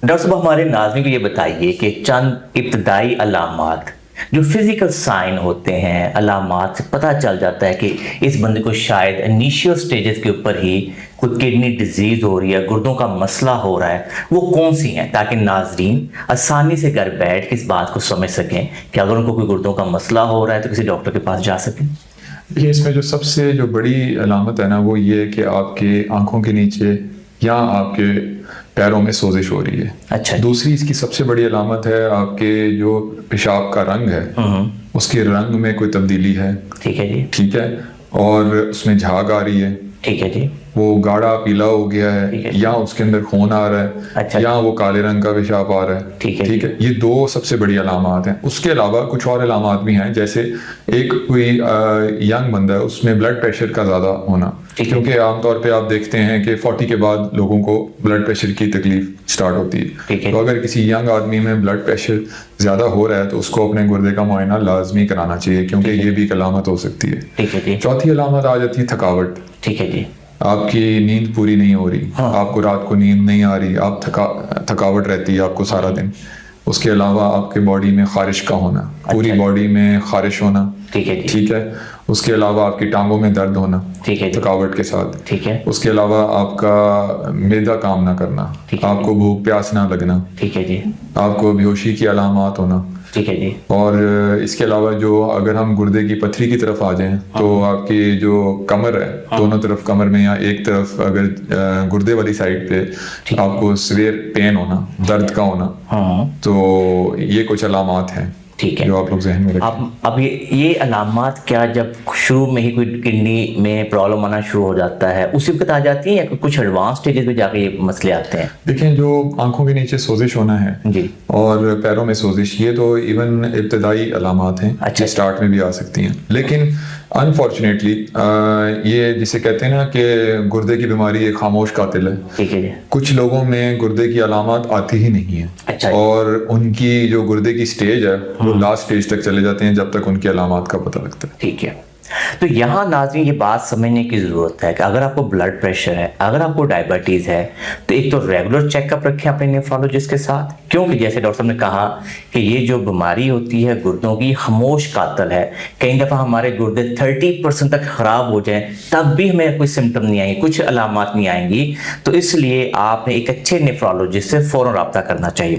Doctor صاحب ہمارے ناظرین کو یہ بتائیے کہ چند ابتدائی علامات جو فزیکل سائن ہوتے ہیں، علامات سے پتہ چل جاتا ہے کہ اس بندے کو شاید انیشیل سٹیجز کے اوپر ہی کوئی کڈنی ڈیزیز ہو رہی ہے، گردوں کا مسئلہ ہو رہا ہے، وہ کون سی ہیں تاکہ ناظرین آسانی سے گھر بیٹھ کے اس بات کو سمجھ سکیں کہ اگر ان کو کوئی گردوں کا مسئلہ ہو رہا ہے تو کسی ڈاکٹر کے پاس جا سکیں؟ دیکھیے، اس میں جو سب سے بڑی علامت ہے نا، وہ یہ ہے کہ آپ کے آنکھوں کے نیچے یا آپ کے پیروں میں سوزش ہو رہی ہے۔ اچھا، دوسری اس کی سب سے بڑی علامت ہے آپ کے جو پیشاب کا رنگ ہے اس کے رنگ میں کوئی تبدیلی ہے۔ ٹھیک ہے جی، ٹھیک ہے، اور اس میں جھاگ آ رہی ہے، ٹھیک ہے جی، وہ گاڑھا پیلا ہو گیا ہے، یا اس کے اندر خون آ رہا ہے، یا وہ کالے رنگ کا پیشاب آ رہا ہے۔ ٹھیک ہے، یہ دو سب سے بڑی علامات ہیں۔ اس کے علاوہ کچھ اور علامات بھی ہیں، جیسے ایک کوئی ینگ بندہ ہے، اس میں بلڈ پریشر کا زیادہ ہونا، کیونکہ عام طور پہ آپ دیکھتے ہیں کہ 40 کے بعد لوگوں کو بلڈ پریشر کی تکلیف سٹارٹ ہوتی ہے۔ تو اگر کسی ینگ آدمی میں بلڈ پریشر زیادہ ہو رہا ہے تو اس کو اپنے گردے کا معائنہ لازمی کرانا چاہیے، کیونکہ یہ بھی ایک علامت ہو سکتی ہے۔ چوتھی علامت آ جاتی ہے تھکاوٹ۔ ٹھیک ہے جی، آپ کی نیند پوری نہیں ہو رہی، آپ کو رات کو نیند نہیں آ رہی، آپ تھکاوٹ رہتی ہے آپ کو سارا دن۔ اس کے علاوہ آپ کے باڈی میں خارش کا ہونا، پوری باڈی میں خارش ہونا۔ ٹھیک ہے، اس کے علاوہ آپ کی ٹانگوں میں درد ہونا تھکاوٹ کے ساتھ۔ ٹھیک ہے، اس کے علاوہ آپ کا معدہ کام نہ کرنا، آپ کو بھوک پیاس نہ لگنا۔ ٹھیک ہے جی، آپ کو بیہوشی کی علامات ہونا۔ ٹھیک ہے جی، اور اس کے علاوہ جو اگر ہم گردے کی پتھری کی طرف آ جائیں تو آپ کی جو کمر ہے، دونوں طرف کمر میں یا ایک طرف اگر گردے والی سائڈ پہ آپ کو سویر پین ہونا، درد کا ہونا، تو یہ کچھ علامات ہیں جو آپ لوگ ذہن میں رکھیں۔ اب یہ علامات کیا جب شروع میں ہی کوئی کڈنی میں پرابلم آنا شروع ہو جاتا ہے اسی وقت آ جاتی ہیں یا کچھ ایڈوانس سٹیجز میں جا کے یہ مسئلے آتے ہیں؟ دیکھیں، جو آنکھوں کے نیچے سوزش ہونا ہے جی، اور پیروں میں سوزش، یہ تو ایون ابتدائی علامات ہیں، یہ سٹارٹ میں بھی آ سکتی ہیں، لیکن انفارچونیٹلی یہ جسے کہتے ہیں نا کہ گردے کی بیماری ایک خاموش قاتل ہے۔ ٹھیک ہے جی، کچھ لوگوں میں گردے کی علامات آتی ہی نہیں ہیں، اور ان کی جو گردے کی سٹیج ہے وہ لاسٹ سٹیج تک چلے جاتے ہیں جب تک ان کی علامات کا پتہ لگتا ہے۔ ٹھیک ہے، تو یہاں ناظرین یہ بات سمجھنے کی ضرورت ہے کہ اگر آپ کو بلڈ پریشر ہے، اگر آپ کو ڈائبٹیز ہے، تو ایک تو ریگولر چیک اپ رکھیں اپنے نیفرولوجسٹ کے ساتھ، کیونکہ جیسے ڈاکٹر صاحب نے کہا کہ یہ جو بیماری ہوتی ہے گردوں کی خاموش قاتل ہے۔ کئی دفعہ ہمارے گردے 30% تک خراب ہو جائیں تب بھی ہمیں کوئی سمٹم نہیں آئیں گے، کچھ علامات نہیں آئیں گی، تو اس لیے آپ نے ایک اچھے نیفرولوجسٹ سے فوراً رابطہ کرنا چاہیے۔